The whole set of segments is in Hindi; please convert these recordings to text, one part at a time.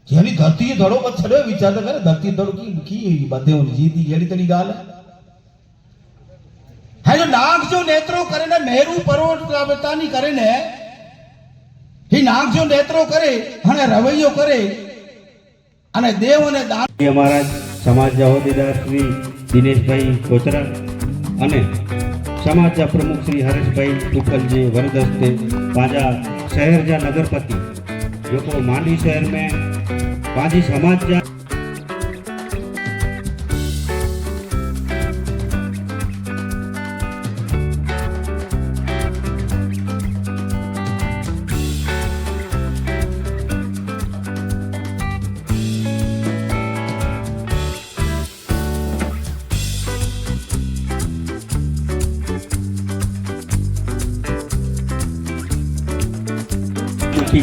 जेड़ी धरती धड़ो मत छड़े विचार तो करे धरती धड़ो की बदे होनी जीती जेड़ी तेरी गाल है जो नाग जो नेत्रो करे ने मेरू पर्वतानी करे ने ही नाग जो नेत्रो करे हने रवैयो करे अने देव ने दान हमारा समाज होद्देदार श्री दिनेशभाई कोचरा अने समाज प्रमुख श्री हरेशभाई टुकल जे वरद हस्ते पांजा शहर जा नगरपति जो को मांडवी शहर में पांजी समाज जा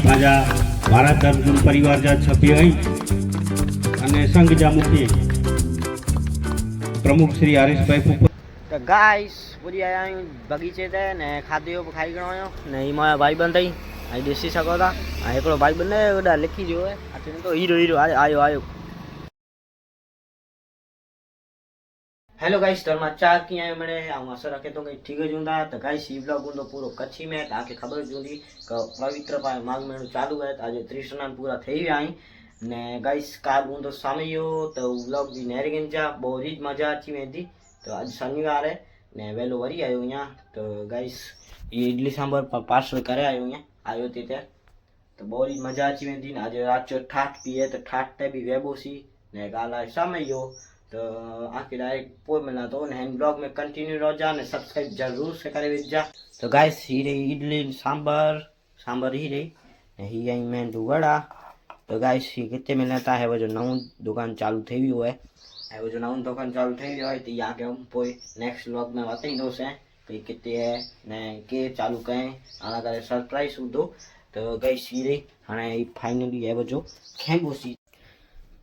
पांजा महाराज अर्जुन परिवार जा छपी आई अने संघ जा मुखी प्रमुख श्री हरीशभाई फूफा तो गाइस पूरी आया बगीचे ते ने खाधो खाई गणो आयो ने ई माया भाई बंद आई आई देसी सको था आ एकड़ो भाई बंद ओडा लिखी जो है अचन तो हीरो हीरो आयो आयो हेलो गाइस तो चार की आयो मैंने आऊँ आशा रखे तो ठीक हूंदा तो गाइस ई ब्लॉग हूंदो पूरो कच्छी में ताकि खबर हूंदी कि पवित्र माघ महीनो चालू है तो आज 30 स्नान पूरा थी विया ने गाइस काल हूंदो सामयो तो ब्लॉग भी नेरगन जा बहुत मजा अची वेंदी तो आज शनिवार है ने वेलो वरी आयो अँ तो गाइस ये इडली सांभर पार्सल करे आयो अँ आयो थी त्यार तो बहुत मजा अची वेंदी आज रात जो ठाठ पीए तो ठाठ ते भी वेबोसी ने काल आहे सामयो तो आखिर डायरेक्ट पोइ मिला तो हैंड ब्लॉग में कंटिन्यू रह जा ने सब्सक्राइब जरूर से करे विच जा तो गाइस ही रही इडली सांबर ही रही ही आई मैं वड़ा तो गाइस ही कितने मिलता है वो जो नऊ दुकान चालू थी हुई है वो जो नऊ दुकान चालू थी हुई है तो यहाँ के हम पोइ नेक्स्ट ब्लॉग में बताई दो से कि कितने है ने के चालू करें आना करे सरप्राइज हूंदो तो गाइस ही रही हाँ फाइनली है वो जो खेबोसी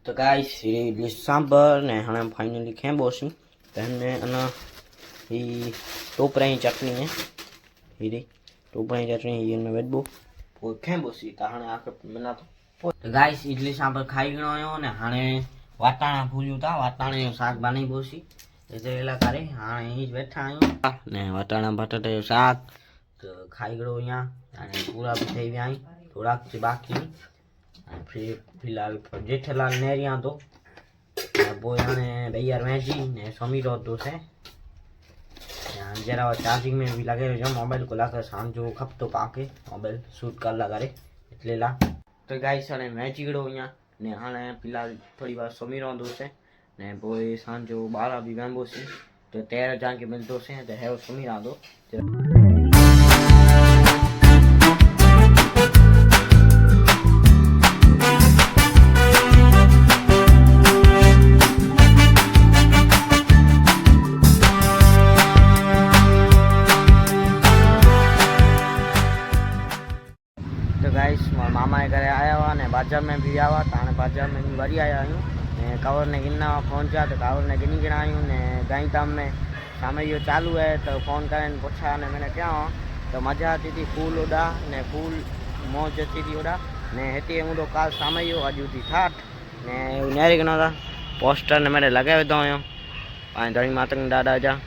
तो गाइस इडली सांबर ने हाँ फाइनली खेबोसी तो हमने अना ही टोपरा चटनी है ही टोपरा चटनी ये वेदबो पोइ खेबोसी तो हाँ आखिर मिला तो गाइस इडली सांबर खाई गणो आयो ने हाणे वाटाणा भूलियो था वाटाणे जो साग बनाई बोसी एला करे हाँ ही बैठा आयो ने वाटाणा बटाटे जो साग तो खाई गणो अँ हाणे पूरा भी थी विया थोड़ा बाकी फिर फिलहाल जेठेलाल नेरिया तो पोइ हाणे भैया मैजी ने समीरो तो से जरा चार्जिंग में भी लगे रहो मोबाइल को लाकर सांजो खपतो पाके मोबाइल शूट कर लगा रे એટલે લા तो गाइस हाणे मैची गड़ो अँ ने हाणे फिलहाल थोड़ी बार समीरो तो से ने पोइ सांजो 12 भी वेंबोसी तो 13 जाके मिलतो से तो है समीरा तो गाइस मामा घरे आया हुआ ने बाजार में भी आया हुआ तो बाजार में भी वरी आया आयूँ ने कवर ने गिनना पहुंचा तो कवर ने गिनी गिना आयूँ ने गाई ताम में शाम यो चालू है तो फोन करें पूछा ने मैंने क्या तो मजा आती थी फूल उड़ा ने फूल मौज अची थी उड़ा ने हेती हूँ तो काल शाम यो अजू थी ठाठ ने नेरी गणो था पोस्टर ने मैंने लगाए तो आयो पाँच धड़ी मातंग दादा जा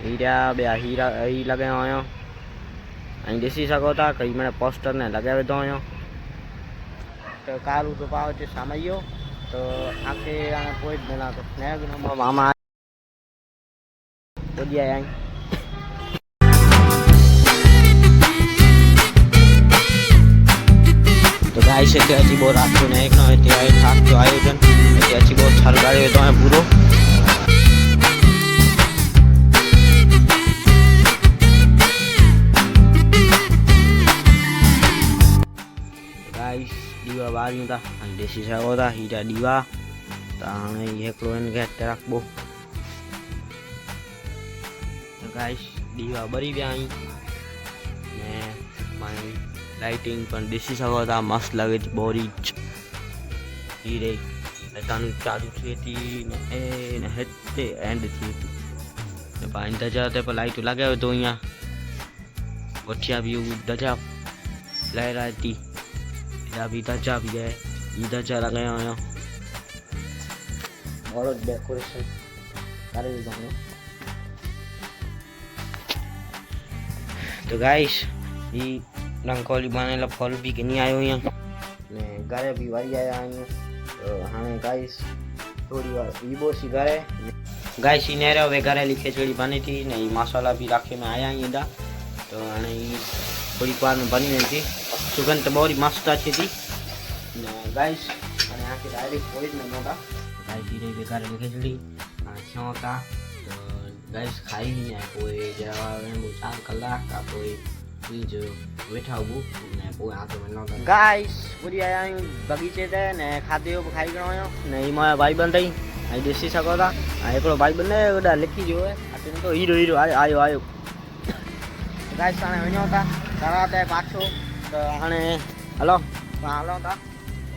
हीरा बे हीरा ही लगे आयो अँ ॾिसी सघो था कई मैंने पोस्टर ने लगे वेठो आहियां तो कालू तो पाव अचे सामयो तो आखिर हाणे पोइ मिला तो न मामा पुॼी आया आहियूं तो गाइस हिते अची बहुत रात जो नेक न हिते आहे ठाक जो आयोजन हिते अची बहुत छलगाड़े वेठो आहियां पूरो दीवा बारियूं था ॾिसी सघो था हीरा दीवा तो हाणे हिकिड़ो हिनखे हथु रखिबो तो गाइस दीवा ॿरी विया आहिनि ने मां लाइटिंग पण ॾिसी सघो था मस्तु लॻे थी बोरी हीरे हितां चालू थिए थी ने हिते एंड थिए थी पाणी दजा ते लाइटूं लॻायो थो ईअं पुठियां बि दजा लहराए थी भी दजा भी है इधर चला गया आया और डेकोरेशन कर भी दूँ। तो गाइस ये रंगोली बनेला फल भी के नहीं आयो यहाँ ने घरे भी वही आया आयो। तो हाँ गाइस थोड़ी बार वीबो सी घरे गाइस इन रे वे घरेली खिचड़ी बनी थी ने मसाला भी राखे में आया ईदा। तो हाँ थोड़ी बार में बनी हुई थी, सुगंध तो बहुत मस्त अच्छी थी गाइस। અને આખી ડાયરેક્ટ કોઈ જ નહોતા ગાઈસ ધીરે ઘરેલી ખીચડી ક્યાં હતા। તો ગાઈસ ખાઈ ને કોઈ જવા એમ 4 કલાક આ કોઈ બીજ બેઠા ઉભું ને કોઈ આ તો નહોતા ગાઈસ પૂરી આયા બગીચે તે ને ખાધ્યો ખાઈ ગયો ને ઈ મારા ભાઈબંધ થઈ આ દેશી શકો તા આ એકલો ભાઈબંધ ને ઓડા લખી જો આ તો હીરો હીરો આયો ગાઈસ આને વણ્યો હતા તરાતે પાછો। તો આને હલો હાલો તા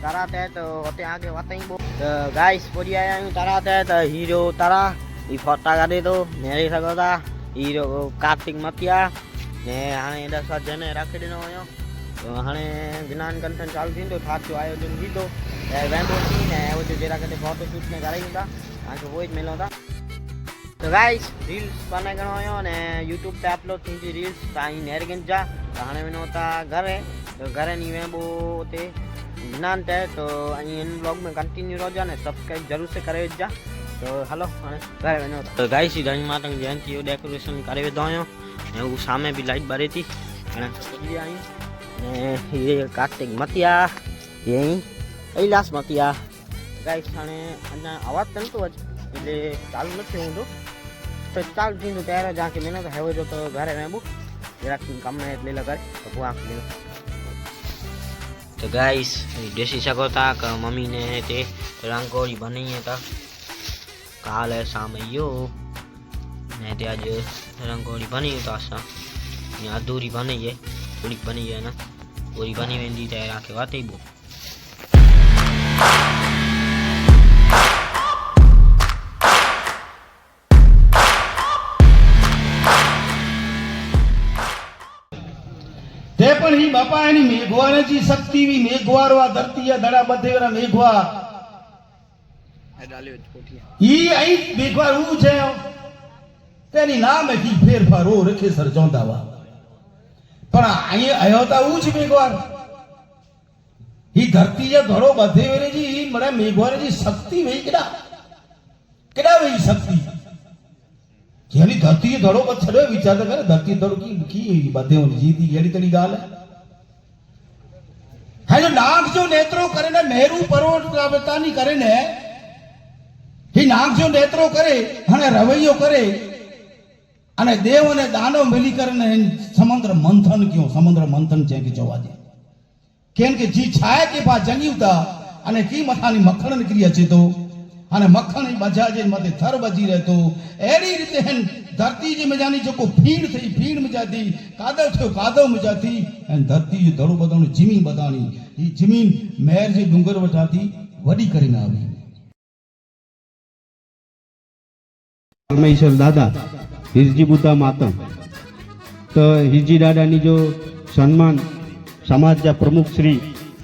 तराते तो होते आगे वाते ही तो गाइस पूरी आया हूँ तराते तो हीरो तारा ये फोटा का दे दो मेरे सकोता हीरो कार्तिक मतिया ने हाने 10 जने रखे देनो आयो। तो हाने ज्ञान कंटेंट चालू थी तो थाचो आयोजन थी तो वेंदो थी ने वो जो जरा के फोटो शूट ने कराई था आके वो ही मिलो था। तो गाइस रील्स बना गणो आयो ने YouTube पे अपलोड थी थी रील्स ताई नेरगन जा तो हाने में होता घरे तो घरे नी में वो ते ज्ञान है। तो इन ब्लॉग में कंटिन्यू रह जा ने सब्सक्राइब जरूर से करे जा। तो हेलो घरे में तो गाइस धनी माता जयंती डेकोरेशन करे दो आयो ने वो सामे भी लाइट बारी थी अने पूरी आई ने ये कार्तिक मतिया यही कैलाश मतिया गाइस थाने अन्ना आवाज तंतु એટલે ચાલુ નથી હું તો ચાલુ થઈને તો ત્યારે જાકે મેને તો હવે જો તો ઘરે મેં બુ જરાક કામ ને એટલે લગાડ તો હું આખ મેં। तो गाइस देसी सको था कि मम्मी ने ते रंगोली बनाई था काल है शाम यो ने ते आज रंगोली बनी तो आसा अधूरी बनी है पूरी बनी है ना पूरी बनी वेंदी ते आके वाते बो। તે પણ ઈ બાપા એની મેઘવારાજી શક્તિ વી મેઘવારવા ધરતીયા ધડા બધેરા મેઘવા ઈ આઈ મેઘવાર હું છે તેની નામ કી ફેરફાર ઓ રખે સર જોંદાવા પણ આઈ આયો તા હું જ મેઘવાર ઈ ધરતીયા ધડો બધેરેજી ઈ મને મેઘવારાજી શક્તિ વેઈ કેડા વેઈ શક્તિ જેની ધરતી ધડો પર છડે વિચાર કરે ધરતી ધડો की બધેઓની જીતી એડી તડી ગાલ है जो नाग जो नेत्रो करे ने मेरू पर्वतानी करे ने ही नाग जो नेत्रो करे हने रवैयो करे अने देव ने दानव मिली करने समुद्र मंथन क्यों समुद्र मंथन छे के जोवा दे केन के जी छाया के पा जंगीता अने की मथानी मक्खण निकली अचे तो अने मक्खण बजाजे मथे थर बजी रहतो एडी रीते हन धरती जी मजानी जो को फीण थी फीण मजाती कादव थयो कादव मजाती एन धरती जो धड़ो बदाणी जमीन बदाणी ई जमीन मेहर जे डूंगर वटाती वडी करीने आवी। परमेश्वर दादा हिरजी बुद्धा मातम तो हिरजी दादा नी जो सम्मान समाज जा प्रमुख श्री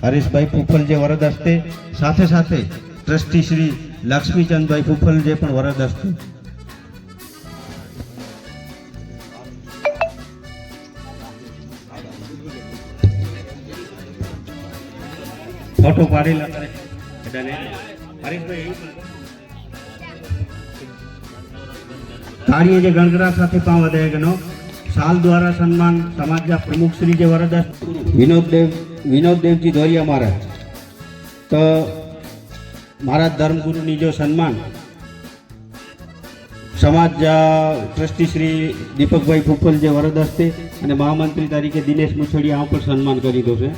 हरीश भाई फूफल जे वरद हस्ते साथे साथे ट्रस्टी श्री लक्ष्मीचंद भाई फूफल जे पण वरद हस्ते फोटो पाड़ेला हरीशभाई ताळीए जे गणगड़ा साथे पाव वधाया गनो साल द्वारा सम्मान समाज प्रमुख श्री जे वरदस्त विनोद देव जी धोरिया महाराज तो महाराज धर्मगुरु नी जो सम्मान समाज ट्रस्टी श्री दीपक भाई फूफल जे वरदस्ते अने महामंत्री तरीके दिनेश मुछड़िया पर सम्मान करी दो छे।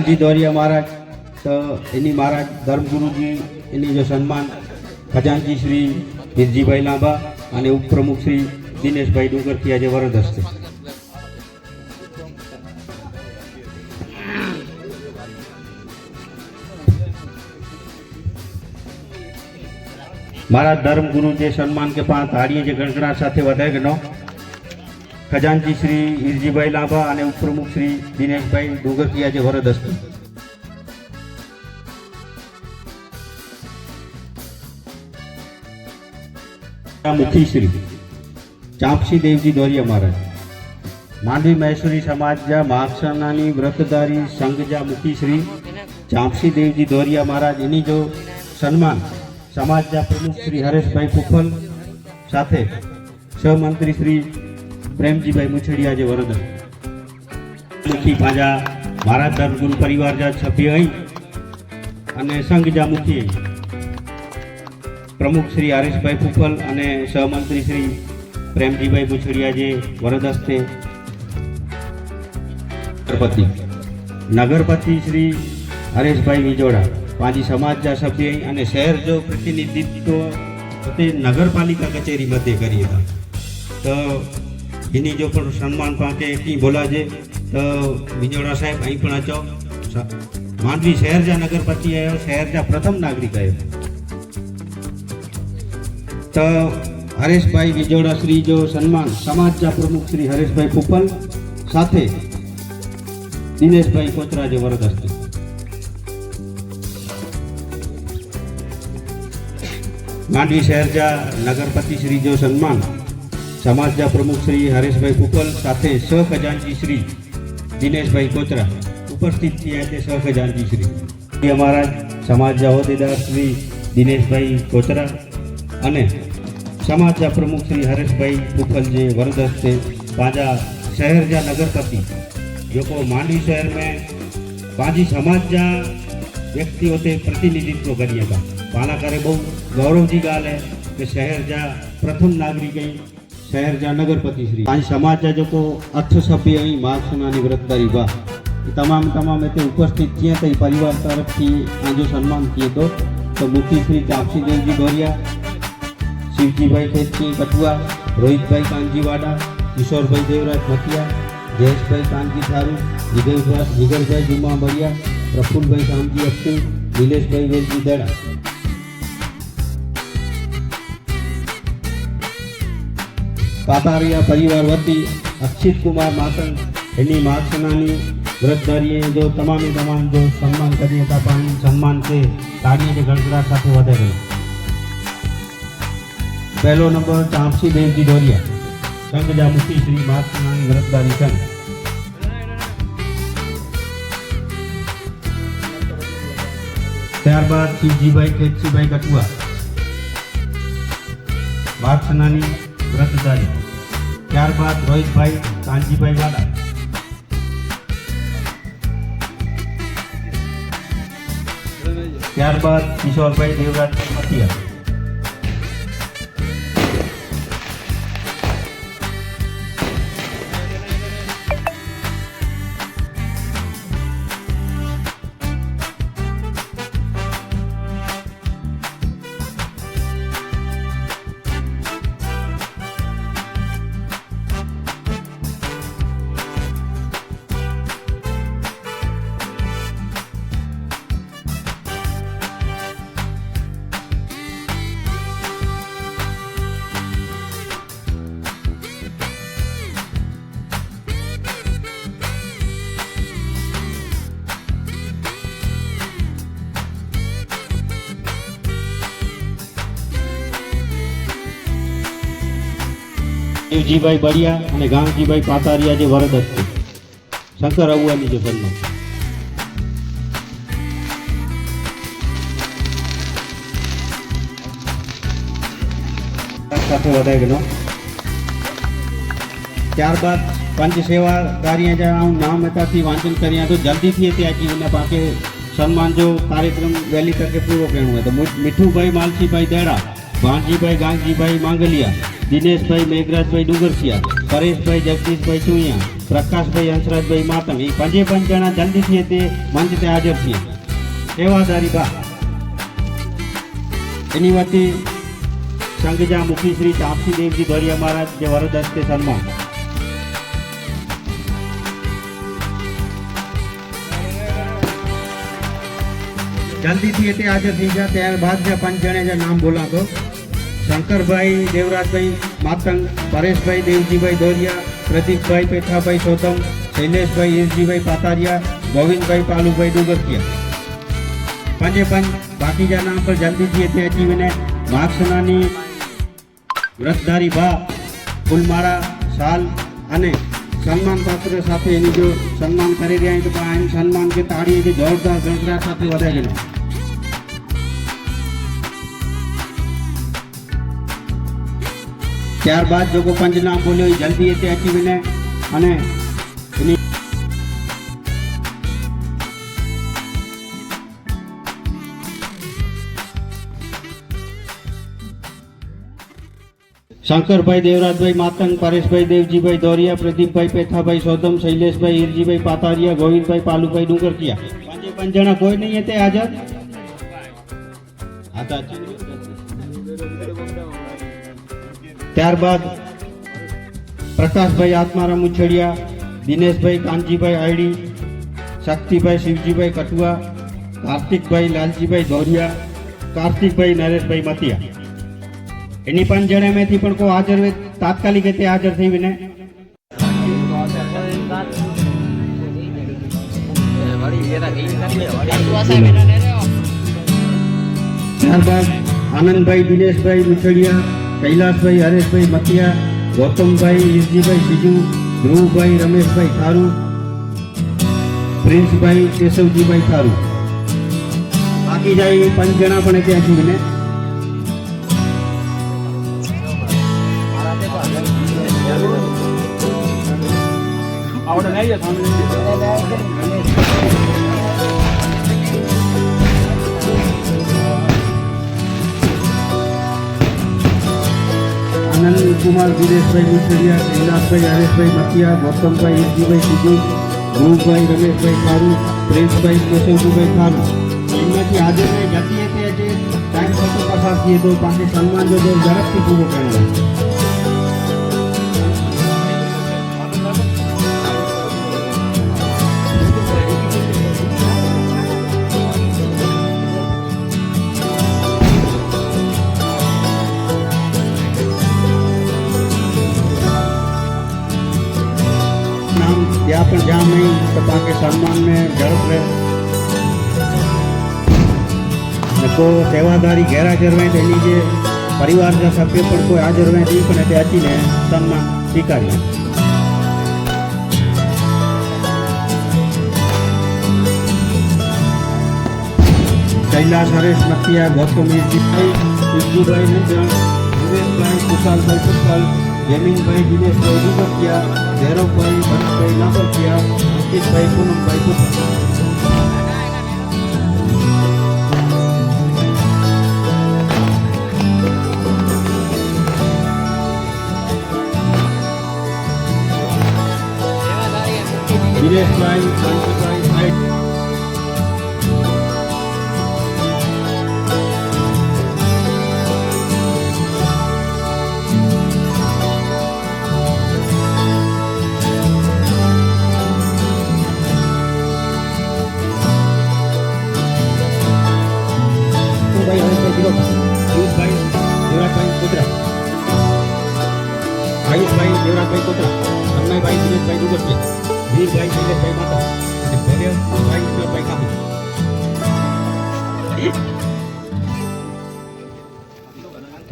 जी दौरिया महाराज तो इन्हीं महाराज धर्मगुरु जी इन्हीं जो सम्मान खजानजी श्री हिरजी भाई लांबा અને ઉપપ્રમુખ શ્રી દિનેશભાઈ ડુંગરથી આજે વરદ હસ્તે. મારા ધર્મગુરુ જે સન્માન के 5 ताड़िए જે ગણગણાટ સાથે વધાય ગનો ખજાનચી શ્રી ઈરજીભાઈ લાંબા અને ઉપપ્રમુખ શ્રી દિનેશભાઈ ડુંગરથી આજે વરદ હસ્તે. मुखी श्री चापसी देवजी दौरिया महाराज मांडवी महेश्वरी समाज महाक्षणानी व्रतधारी संघ जा मुखी श्री चापसी देवजी दौरिया महाराज इन्हीं जो सम्मान समाज जा प्रमुख श्री हरेश भाई पुफल साथे सहमंत्री श्री प्रेमजी भाई मुछड़िया जे वरद मुखी पाजा महाराज धर्मगुरु परिवार जा सभ्य अने संघ जा मुखी प्रमुख श्री हरेश भाई पुफल અને સહમંત્રી શ્રી પ્રેમજીભાઈ મુછડિયા જે વરદ હસ્તે નગરપતિ શ્રી હરેશભાઈ વિજોડા પાંજી સમાજના સભ્ય અને શહેર જો પ્રતિનિધિત્વ તે નગરપાલિકા કચેરી મધ્ય કરી હતા તો એની જો પણ સન્માન પાકે કી બોલાજે તો વિજોડા સાહેબ અહીં પણ અચો માંડવી શહેર જા નગરપતિ આવ્યો શહેર જા પ્રથમ નાગરિક આવ્યો तो हरेश भाई विजोड़ा श्री जो सम्मान समाज जा प्रमुख श्री हरेश भाई पुपल साथे दिनेश भाई कोचरा जे वरद हस्ते. मांडवी शहर जा नगरपति श्री जो सम्मान समाज जा प्रमुख श्री हरेश भाई पुपल साथे सह खजानची श्री दिनेश भाई कोचरा उपस्थित किया थे. सह खजानची श्री हमारा समाज जा होद्देदार श्री दिनेश भाई कोचरा અને સમાજ પ્રમુખ શ્રી હરેશભાઈ પુફલ જે વરદ હસ્તે પાંજા શહેર જા નગરપતિ जो मांडवी शहर में पांची समाज जा व्यक्तियों से प्रतिनिधित्व करिएगा पाला करे बहुत गौरव की गाल है कि शहर जा प्रथम नागरिक शहर जा नगरपति श्री पांच समाज जा जो अर्थ सभ्य महाक्षणा व्रतधारी बा तमाम इतने उपस्थित किए तो परिवार तरफ थी आज सम्मान किए तो मुखी श्री चापसी देवजी दौरिया शिवजी भाई खेतची कटुआ रोहित भाई कांजी वाडा किशोर भाई देवराज मतिया जयेश भाई कांजी थारू जिगर भाई जुम्मा बड़िया प्रफुल्ल भाई कामजी अक्सू नीलेश भाई वेलजी दड़ा पातारिया परिवार वती अक्षित कुमार मातन एनी मार्क्सनानी व्रतधारी जो तमाम जो सम्मान करिए था पानी सम्मान से ताड़ियों के गड़गड़ाट साथे वधे गए. पहलो नंबर चापसी देवजी दौरिया संघ जा मुखी श्री मार्क्सनानी व्रतधारी संघ. त्यारबाद शिवजी भाई खेतसी भाई कटुआ मार्क्सनानी व्रतधारी. त्यारबाद रोहित भाई कांजी भाई वाला. त्यारबाद किशोर भाई देवराज मतिया. शिवजीभाई बड़िया और गांगजीभाई पातारिया जे वरद हस्ते शंकर अवुआनी जो सन्मान. साथे वधाई गयो. त्यारबाद पंच सेवादारी जा नाम थी वांचन करिया तो जल्दी थी त्यागी उन पाके सम्मान जो कार्यक्रम वहेली तके पूरो करणो है. तो मिठू भाई मालसी भाई देड़ा भाणजी भाई गांगजी भाई मांगलिया दिनेश भाई मेघराज भाई डुंगरसिया परेश भाई जगदीश भाई चुईया प्रकाश भाई हंसराज भाई मातम ये पंजे पंच जना जल्दी थी ते मंच ते हाजर थी. सेवादारी बा एनी वती संघजा मुखी श्री तापसी देवजी धोरिया महाराज के वरद हस्ते सन्मान। जल्दी थी ते हाजर थी जा। त्यारबाद जे 5 जणे जा नाम बोला तो शंकर भाई देवराज भाई मातंग, परेश भाई देवजी भाई धोरिया, प्रदीप भाई पेठा भाई सोतम, शैलेष भाई ईरजी भाई पातारिया, गोविंद भाई पालू भाई डुगरकिया। 5 बाकी जा नाम पर जल्दी थी ते अची वने। मार्क्सनानी व्रतधारी बा फूलमारा साल अने सन्मान पात्र साथे एनी जो सन्मान करी रह्या छे तो आ सन्मान के ताड़ी के जोरदार गणगड़ाट साथे वधाई देनो। त्यारबाद जो को 5 नाम बोल्यो ए जल्दी एते अची वने अने एनी शंकर भाई देवराज भाई मातंग, परेश भाई देवजी भाई धोरिया, प्रदीप भाई पेठा भाई सोदम, शैलेष भाई ईरजी भाई पातारिया, गोविंद भाई पालू भाई डुंगरकिया। 5 जना कोई नहीं है ते हाजर। त्यारबाद प्रकाश भाई आत्माराम मुछड़िया, दिनेश भाई कांजी भाई आईडी, शक्ति भाई शिवजी भाई कटुआ, कार्तिक भाई लालजी भाई धोरिया, कार्तिक भाई नरेश भाई मतिया। एनी 5 जणे में थी पण को हाजर वे तात्कालिक ते हाजर थई विने। त्यारबाद आनंद भाई दिनेश भाई मुछड़िया, कैलाश भाई हरेश भाई मतिया, गौतम भाई ईरजी भाई सीजू, ध्रुव भाई रमेश भाई थारू, प्रिंस भाई केशवजी भाई थारू। बाकी जाए 5 जना पण त्यां थी विने। आनंद कुमार दिनेश भाई मुछड़िया, कैलाश भाई हरेश भाई मतिया, गौतम भाई ईरजी भाई सीजू, ध्रुव भाई रमेश भाई थारू, प्रिंस भाई केशवजी भाई थारू। इनमें थी हाजिर में जाती है थे टाइम पर तो पसार किए तो पाके सम्मान जो दो झड़प पूरो करना। या पण जाम नहीं तो पाके सम्मान में झड़प रहे को सेवादारी गैरहाजर में तेनी जे परिवार का सभ्य पण कोई हाजर में थी पण ते अची ने सम्मान स्वीकार्यो। कैलाश हरेश मतिया, गौतम ईरजी भाई, शिवजी भाई नंदन, दिनेश भाई कुशाल भाई कुशाल, जमीन भाई दिनेश भाई डुगरकिया, भैरव भाई भरत भाई लांबरकिया, अंकित भाई पूनम भाई कुशाल। दिनेश भाई कांची भाई साइड आयुष भाई देवराज भाई कोतरा, अन्नय भाई दिनेश भाई डुगरकिया, वीर भाई शैलेष भाई माता, भैरव भाई ईश्वर भाई कापी।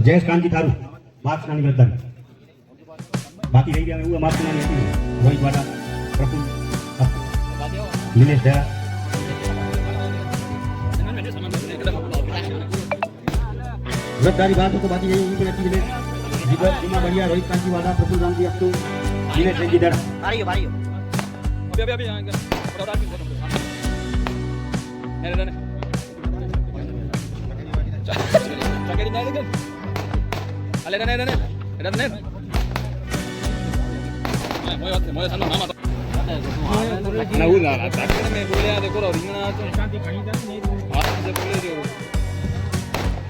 जयेश कांजी थारू मार्क्स नानी गर्दन। बाकी रही गया हुआ मार्क्स नानी હતી રોહિત વાડા, પ્રફુલ દિનેશ ધરા। व्रतधारी बात हो तो बाकी यही पर अच्छी मिले। जीवन सीमा बढ़िया, रोहित कांची वाला, प्रफुल रामजी अक्तू, दिनेश रेंजी धरा। बारियो अभी आएंगे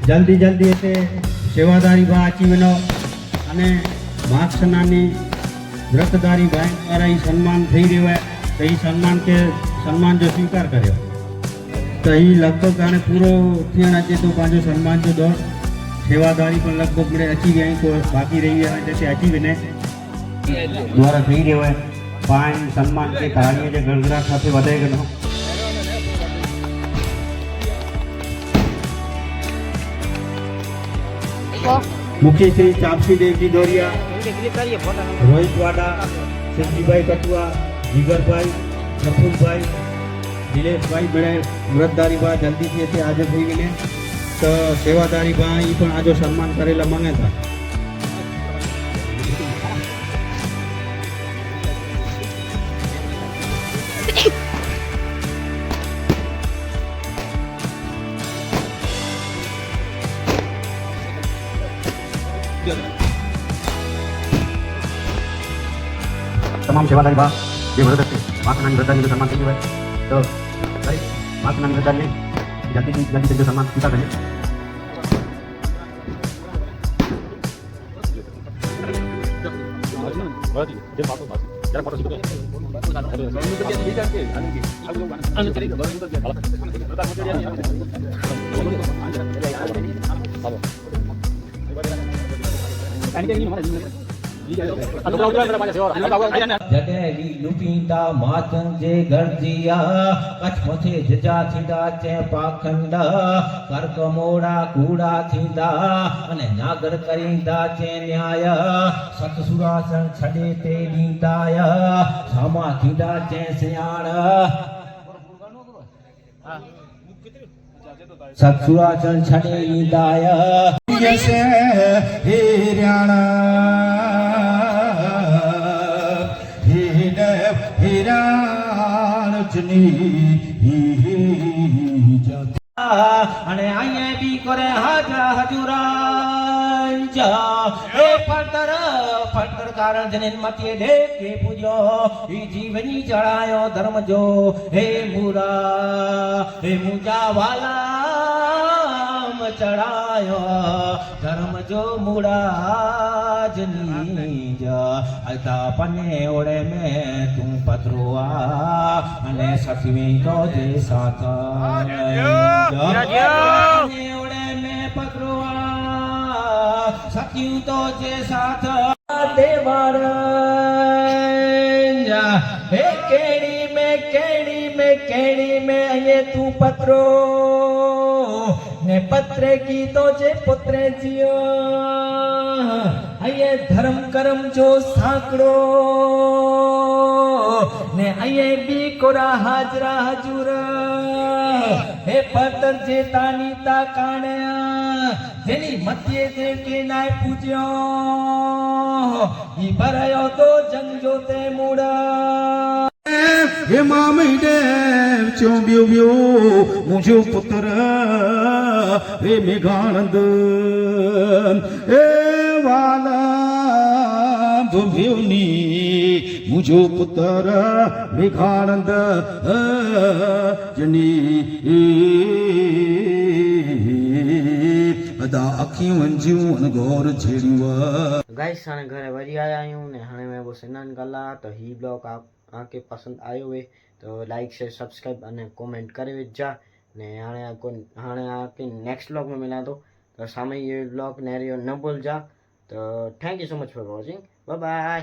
जल्दी जल्दी ऐसे સેવાદારી બા અચી વિનો અને માર્ક્સનાની વ્રતદારી ભાઈ દ્વારા એ સન્માન થઈ રહ્યું હોય તો એ સન્માન જો સ્વીકાર કર્યો તો એ લગભગ આને પૂરો થયા અચે તો પાંચો સન્માન जो दौर सेवादारी પણ લગભગ મળે અચી ગઈ તો બાકી રહી હોય જैसे અચી વિને દ્વારા થઈ રહ્યો હોય પાન સન્માન કે તાળીએ જે ગણગડા સાથે વધાઈ ગયો मुख्य श्री चापसी देवजी दौरिया रोहित वाडा संजीभाई कटुआ जिगरभाई प्रफुल्लभाई दिलेशभाई बड़े व्रतदारी बा जल्दी थी आज थी गई तो सेवादारी बा आज सम्मान करेला मांगे था तमाम सेवादारी बा જે વ્રત છે માખનાની વ્રતદારીનું સન્માન થઈ ગયું હોય તો ભાઈ માખનાની વ્રતદારીને જલ્દી જલ્દી સન્માન સ્વીકાર કરીએ जॾहिं लुपींदा मातन जे गरजिया कच्छ मथे जजा थींदा चे पाखंड कर्क मोड़ा कूड़ा थींदा अने नागर करींदा चे न्याय सतसुरासन छॾे ते ॾींदाय सामा थींदा चे सियाण सतसुरासन छॾे ॾींदाय यसे हिरयाणा हिरण चुनी અને અહીંયા બી કરે હાજા હજુરાઈ જા એ ફળતર કારણ જને મતીએ દેખે પૂજો ઈ જીવની ચડાયો ધર્મ જો હે મુરા હે મુજા વાલા ચડાયો ધર્મ જો મુડા જની જા હતા પને ઓડે મે તું પતરોઆ અને સખવી તો જે સાથ ઓડે મે પતરોઆ સખ્યું તો જે સાથ દેવાર હે કેડી में ये तू पत्रो ने पत्रे की तो जे पुत्रे जियो ये धर्म कर्म जो साकड़ो ने ये बी कोरा हाजरा हजूर हे पत्तर जे तानी ता काने जेनी मतिये दे के नाय पूज्यो ई भरायो तो जंग जो ते मुड़ा हे मामी दे चो ब्यो ब्यो मुझो पुत्र हे मेघानंद हे वाला भूम्योनी मुझो पुत्र मेघानंद जनी अदा अखियों अंजियों अनगौर छेड़ियो गाइस हाणे घरे वरी आया आहियूं ने हाणे मैं वो सनान कला तो ही ब्लॉग आके पसंद आयो हुए तो लाइक शेयर सब्सक्राइब અને કોમેન્ટ કરી વેચજા ને હાણે આके नेक्स्ट ब्लॉग में मिला तो सामने ये ब्लॉग नेरियो न भूल जा तो thank you so much for watching bye bye